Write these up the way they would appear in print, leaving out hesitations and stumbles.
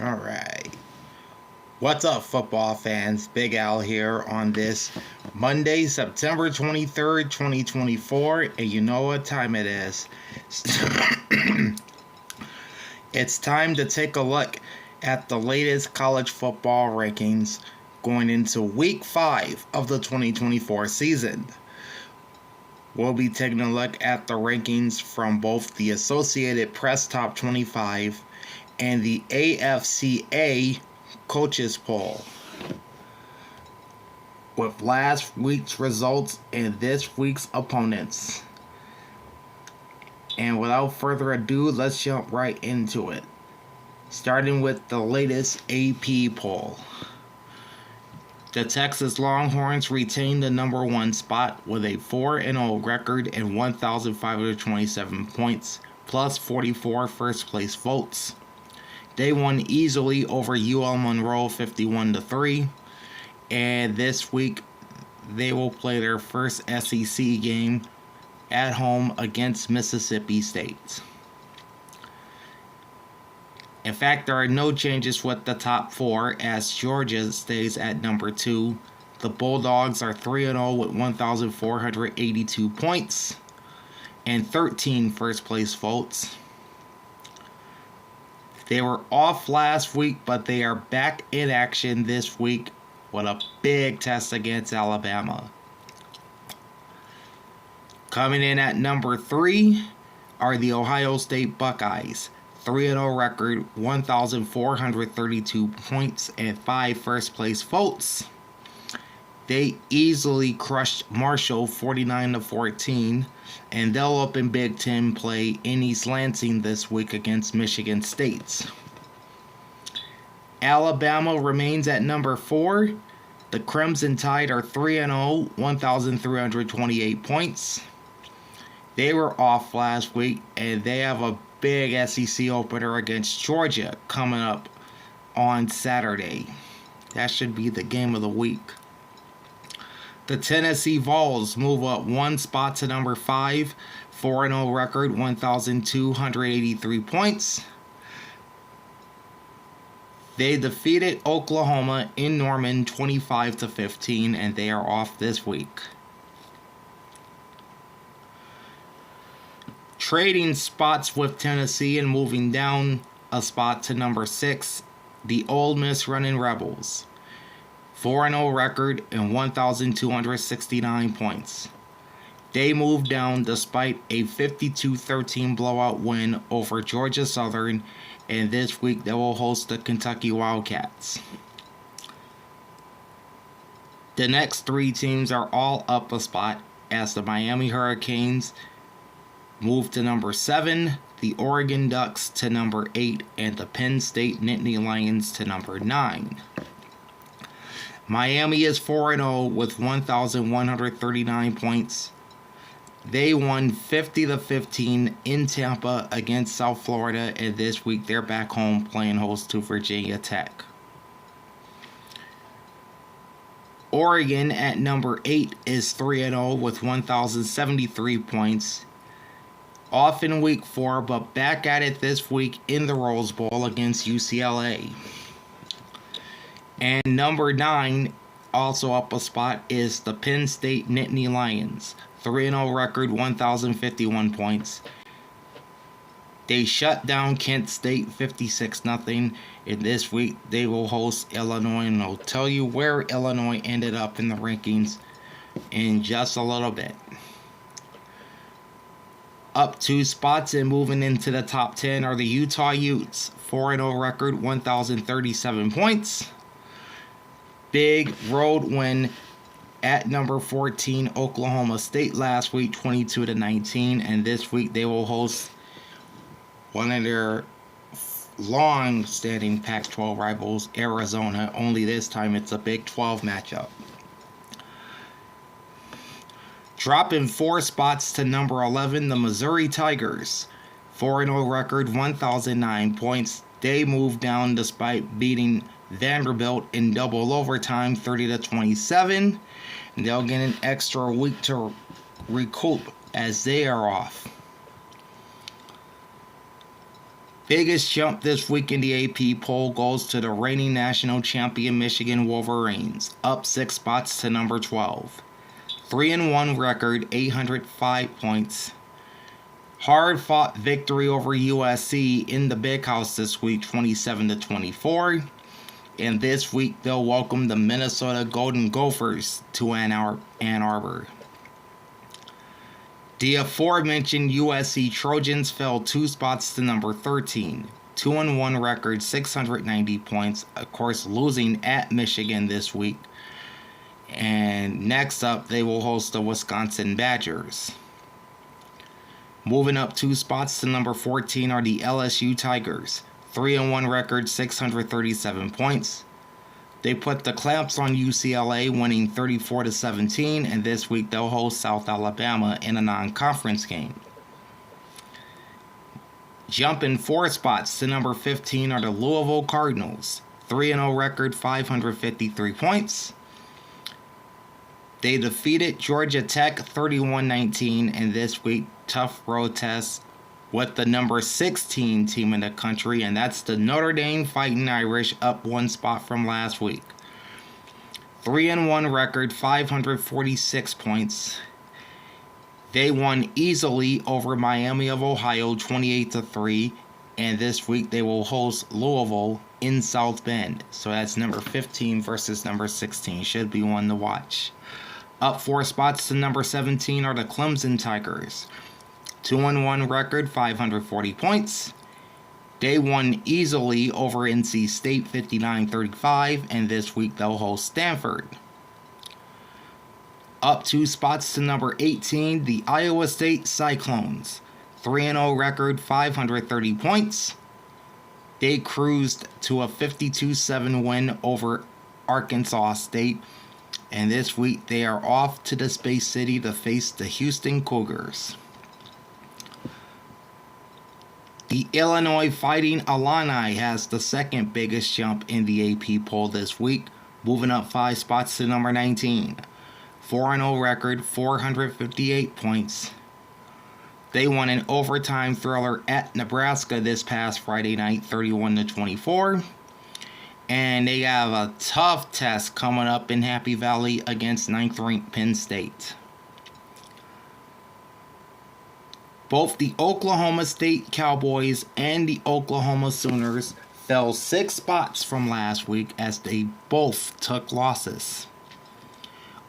All right. What's up, football fans? Big Al here on this Monday, September 23rd, 2024. And you know what time it is. It's time to take a look at the latest college football rankings going into week 5 of the 2024 season. We'll be taking a look at the rankings from both the Associated Press Top 25 and the AFCA Coaches Poll, with last week's results and this week's opponents. And without further ado, let's jump right into it. Starting with the latest AP poll. The Texas Longhorns retained the number 1 spot with a 4-0 record and 1,527 points, plus 44 first place votes. They won easily over UL Monroe 51-3, and this week they will play their first SEC game at home against Mississippi State. In fact, there are no changes with the top 4 as Georgia stays at number 2. The Bulldogs are 3-0 with 1,482 points and 13 first place votes. They were off last week, but they are back in action this week with a big test against Alabama. Coming in at number 3 are the Ohio State Buckeyes. 3-0 record, 1,432 points, and 5 first place votes. They easily crushed Marshall 49-14, and they'll open Big Ten play in East Lansing this week against Michigan State. Alabama remains at number 4. The Crimson Tide are 3-0, 1,328 points. They were off last week, and they have a big SEC opener against Georgia coming up on Saturday. That should be the game of the week. The Tennessee Vols move up 1 spot to number 5, 4-0 record, 1,283 points. They defeated Oklahoma in Norman 25-15, and they are off this week. Trading spots with Tennessee and moving down a spot to number 6, the Ole Miss Running Rebels. 4-0 record and 1,269 points. They moved down despite a 52-13 blowout win over Georgia Southern, and this week they will host the Kentucky Wildcats. The next 3 teams are all up a spot as the Miami Hurricanes move to number 7, the Oregon Ducks to number 8, and the Penn State Nittany Lions to number 9. Miami is 4-0 with 1,139 points. They won 50-15 in Tampa against South Florida, and this week they're back home playing host to Virginia Tech. Oregon at number 8 is 3-0 with 1,073 points. Off in week 4, but back at it this week in the Rose Bowl against UCLA. And number 9, also up a spot, is the Penn State Nittany Lions. 3-0 record, 1,051 points. They shut down Kent State 56-0, and this week they will host Illinois, and I'll tell you where Illinois ended up in the rankings in just a little bit. Up 2 spots and moving into the top 10 are the Utah Utes. 4-0 record, 1,037 points. Big road win at number 14, Oklahoma State last week, 22-19. And this week they will host one of their long-standing Pac-12 rivals, Arizona. Only this time it's a Big 12 matchup. Dropping 4 spots to number 11, the Missouri Tigers. 4-0 record, 1,009 points. They moved down despite beating Vanderbilt in double overtime, 30-27. And they'll get an extra week to recoup as they are off. Biggest jump this week in the AP poll goes to the reigning national champion Michigan Wolverines, up 6 spots to number 12. 3-1 record, 805 points. Hard-fought victory over USC in the Big House this week, 27-24. And this week they'll welcome the Minnesota Golden Gophers to Ann Arbor. The aforementioned USC Trojans fell 2 spots to number 13. 2-1 record, 690 points. Of course, losing at Michigan this week. And next up, they will host the Wisconsin Badgers. Moving up 2 spots to number 14 are the LSU Tigers. 3-1 record, 637 points. They put the clamps on UCLA, winning 34-17, and this week they'll host South Alabama in a non-conference game. Jumping 4 spots to number 15 are the Louisville Cardinals. 3-0 record, 553 points. They defeated Georgia Tech 31-19, and this week tough road test with the number 16 team in the country, and that's the Notre Dame Fighting Irish, up 1 spot from last week. 3-1 record, 546 points. They won easily over Miami of Ohio, 28-3, and this week they will host Louisville in South Bend. So that's number 15 versus number 16. Should be one to watch. Up 4 spots to number 17 are the Clemson Tigers. 2-1 record, 540 points. They won easily over NC State, 59-35, and this week they'll host Stanford. Up 2 spots to number 18, the Iowa State Cyclones. 3-0 record, 530 points. They cruised to a 52-7 win over Arkansas State, and this week they are off to the Space City to face the Houston Cougars. The Illinois Fighting Illini has the second biggest jump in the AP poll this week, moving up 5 spots to number 19. 4-0 record, 458 points. They won an overtime thriller at Nebraska this past Friday night, 31-24. And they have a tough test coming up in Happy Valley against 9th-ranked Penn State. Both the Oklahoma State Cowboys and the Oklahoma Sooners fell 6 spots from last week as they both took losses.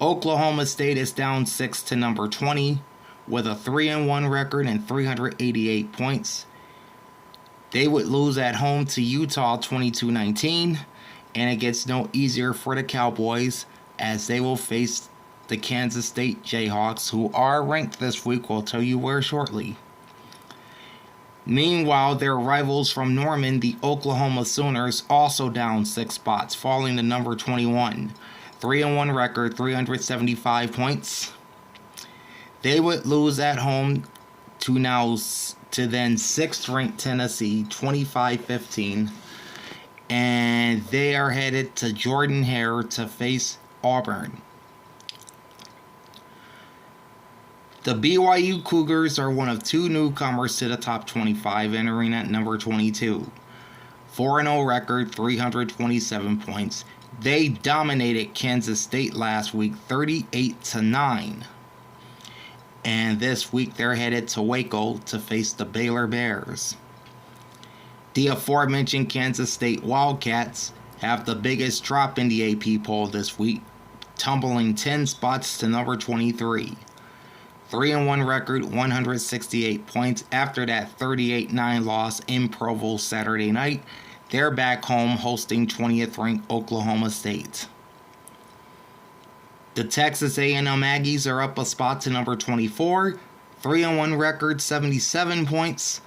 Oklahoma State is down 6 to number 20 with a 3-1 record and 388 points. They would lose at home to Utah 22-19, and it gets no easier for the Cowboys as they will face the Kansas State Jayhawks, who are ranked this week. We'll tell you where shortly. Meanwhile, their rivals from Norman, the Oklahoma Sooners, also down 6 spots, falling to number 21. 3-1 record, 375 points. They would lose at home to then 6th-ranked Tennessee, 25-15. And they are headed to Jordan-Hare to face Auburn. The BYU Cougars are one of 2 newcomers to the top 25, entering at number 22. 4-0 record, 327 points. They dominated Kansas State last week, 38-9. And this week they're headed to Waco to face the Baylor Bears. The aforementioned Kansas State Wildcats have the biggest drop in the AP poll this week, tumbling 10 spots to number 23. 3-1 record, 168 points after that 38-9 loss in Provo Saturday night. They're back home hosting 20th-ranked Oklahoma State. The Texas A&M Aggies are up a spot to number 24. 3-1 record, 77 points.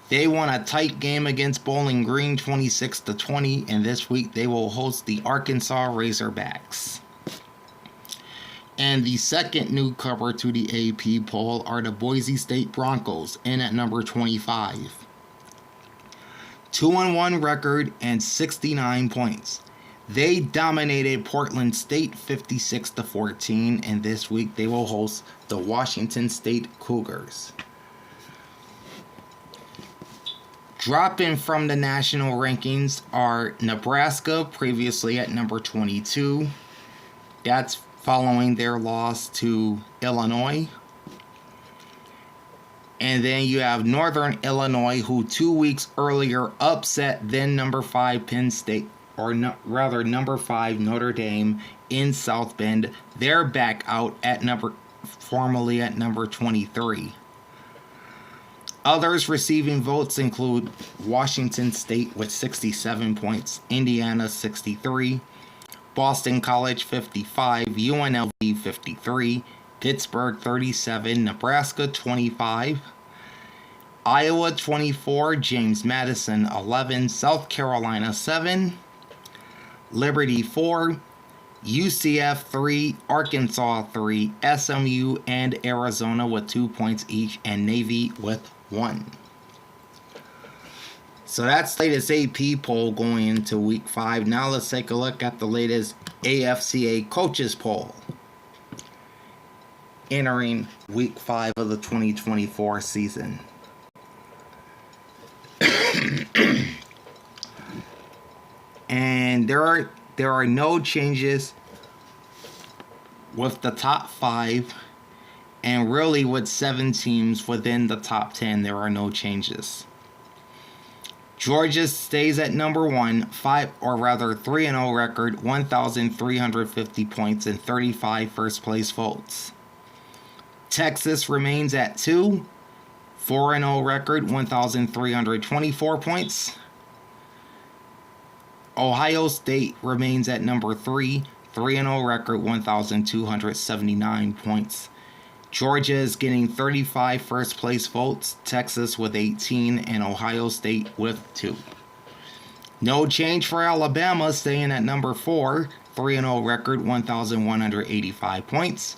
They won a tight game against Bowling Green, 26-20, and this week they will host the Arkansas Razorbacks. And the second newcomer to the AP poll are the Boise State Broncos, in at number 25. 2-1 record and 69 points. They dominated Portland State 56-14, and this week they will host the Washington State Cougars. Dropping from the national rankings are Nebraska, previously at number 22. That's following their loss to Illinois. And then you have Northern Illinois, who 2 weeks earlier upset then number 5 Penn State, or rather number 5 Notre Dame in South Bend. They're back out at formerly at number 23. Others receiving votes include Washington State with 67 points, Indiana 63, Boston College 55, UNLV 53, Pittsburgh 37, Nebraska 25, Iowa 24, James Madison 11, South Carolina 7, Liberty 4, UCF 3, Arkansas 3, SMU and Arizona with 2 points each, and Navy with 1. So that's the latest AP poll going into week 5. Now let's take a look at the latest AFCA Coaches Poll entering week 5 of the 2024 season. And there are no changes with the top 5, and really with 7 teams within the top 10, there are no changes. Georgia stays at number 1, 3-0 record, 1,350 points, and 35 first place votes. Texas remains at 2, 4-0 record, 1,324 points. Ohio State remains at number 3, 3-0 record, 1,279 points. Georgia is getting 35 first place votes, Texas with 18, and Ohio State with 2. No change for Alabama, staying at number 4, 3-0 record, 1,185 points.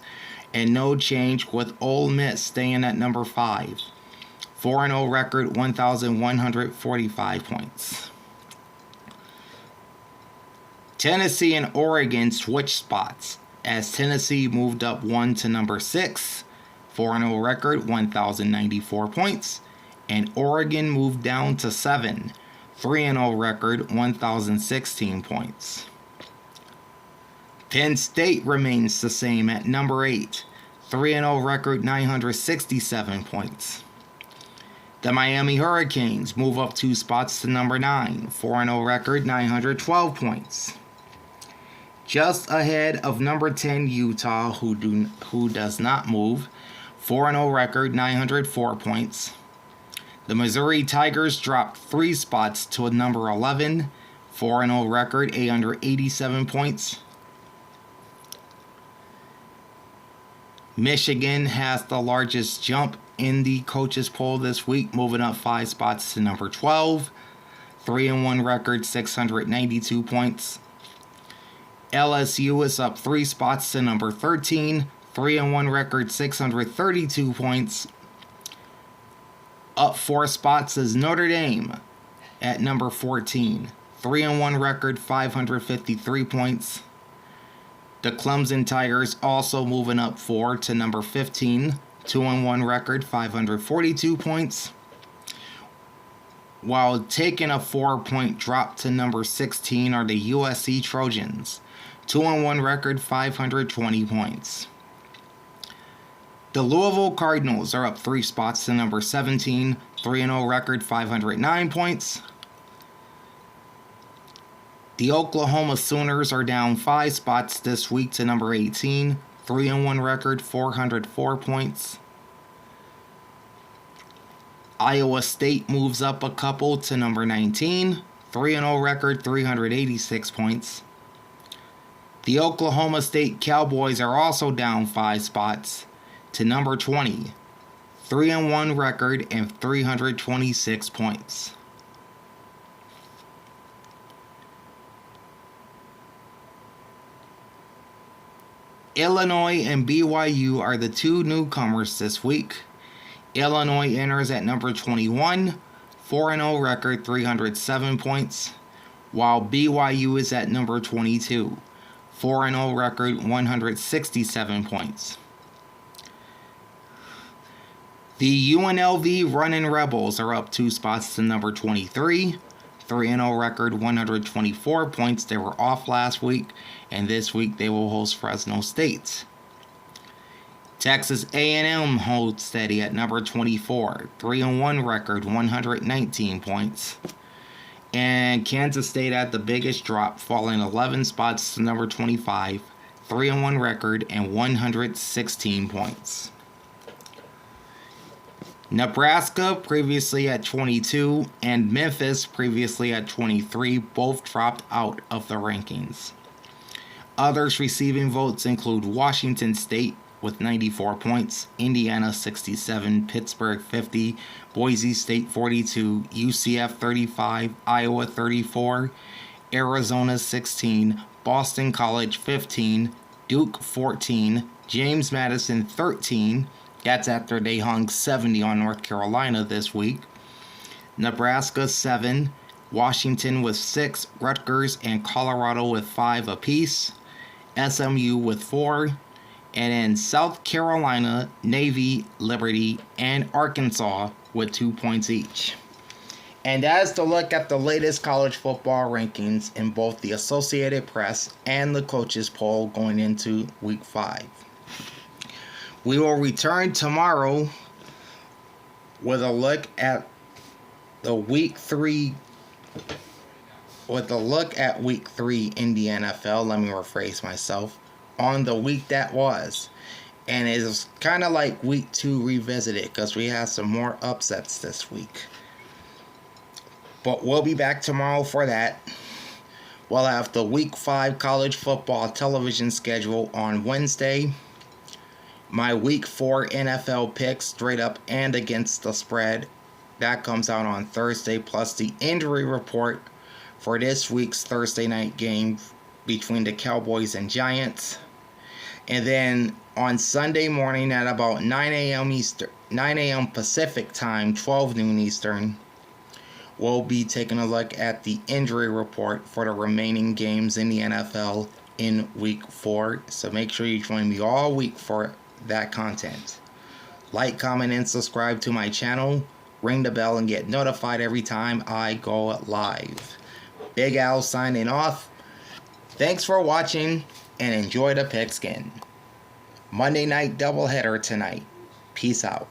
And no change with Ole Miss, staying at number 5, 4-0 record, 1,145 points. Tennessee and Oregon switched spots, as Tennessee moved up 1 to number 6, 4-0 record, 1,094 points, and Oregon moved down to 7, 3-0 record, 1,016 points. Penn State remains the same at number 8, 3-0 record, 967 points. The Miami Hurricanes move up 2 spots to number 9, 4-0 record, 912 points. Just ahead of number 10 Utah, who does not move, 4-0 record, 904 points. The Missouri Tigers dropped 3 spots to number 11, 4-0 record, 887 points. Michigan has the largest jump in the coaches poll this week, moving up 5 spots to number 12, 3-1 record, 692 points. LSU is up 3 spots to number 13, 3-1 record, 632 points. Up 4 spots is Notre Dame at number 14, 3-1 record, 553 points. The Clemson Tigers also moving up 4 to number 15, 2-1 record, 542 points. While taking a 4-point drop to number 16 are the USC Trojans, 2-1 record, 520 points. The Louisville Cardinals are up 3 spots to number 17, 3-0 record, 509 points. The Oklahoma Sooners are down 5 spots this week to number 18, 3-1 record, 404 points. Iowa State moves up a couple to number 19, 3-0 record, 386 points. The Oklahoma State Cowboys are also down 5 spots to number 20, 3-1 record, and 326 points. Illinois and BYU are the 2 newcomers this week. Illinois enters at number 21, 4-0 record, 307 points, while BYU is at number 22, 4-0 record, 167 points. The UNLV Running Rebels are up 2 spots to number 23. 3-0 record, 124 points. They were off last week, and this week they will host Fresno State. Texas A&M holds steady at number 24. 3-1 record, 119 points. And Kansas State had the biggest drop, falling 11 spots to number 25. 3-1 record and 116 points. Nebraska, previously at 22, and Memphis, previously at 23, both dropped out of the rankings. Others receiving votes include Washington State with 94 points, Indiana 67, Pittsburgh 50, Boise State 42, UCF 35, Iowa 34, Arizona 16, Boston College 15, Duke 14, James Madison 13. That's after they hung 70 on North Carolina this week. Nebraska 7, Washington with 6, Rutgers and Colorado with 5 apiece, SMU with 4, and in South Carolina, Navy, Liberty, and Arkansas with 2 points each. And as to look at the latest college football rankings in both the Associated Press and the Coaches Poll going into Week 5. We will return tomorrow with a look at the Week 3 in the NFL. Let me rephrase myself. On the week that was. And it's kind of like Week 2 revisited because we have some more upsets this week. But we'll be back tomorrow for that. We'll have the Week 5 college football television schedule on Wednesday. My Week 4 NFL picks, straight up and against the spread, that comes out on Thursday, plus the injury report for this week's Thursday night game between the Cowboys and Giants. And then on Sunday morning at about 9 a.m. Pacific time, 12 noon Eastern, we'll be taking a look at the injury report for the remaining games in the NFL in Week 4. So make sure you join me all week for that content. Like, comment, and subscribe to my channel. Ring the bell and get notified every time I go live. Big Al signing off. Thanks for watching and enjoy the pigskin. Monday night doubleheader tonight. Peace out.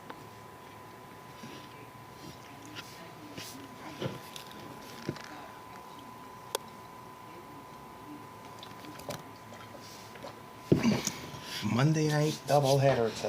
Monday night doubleheader tonight.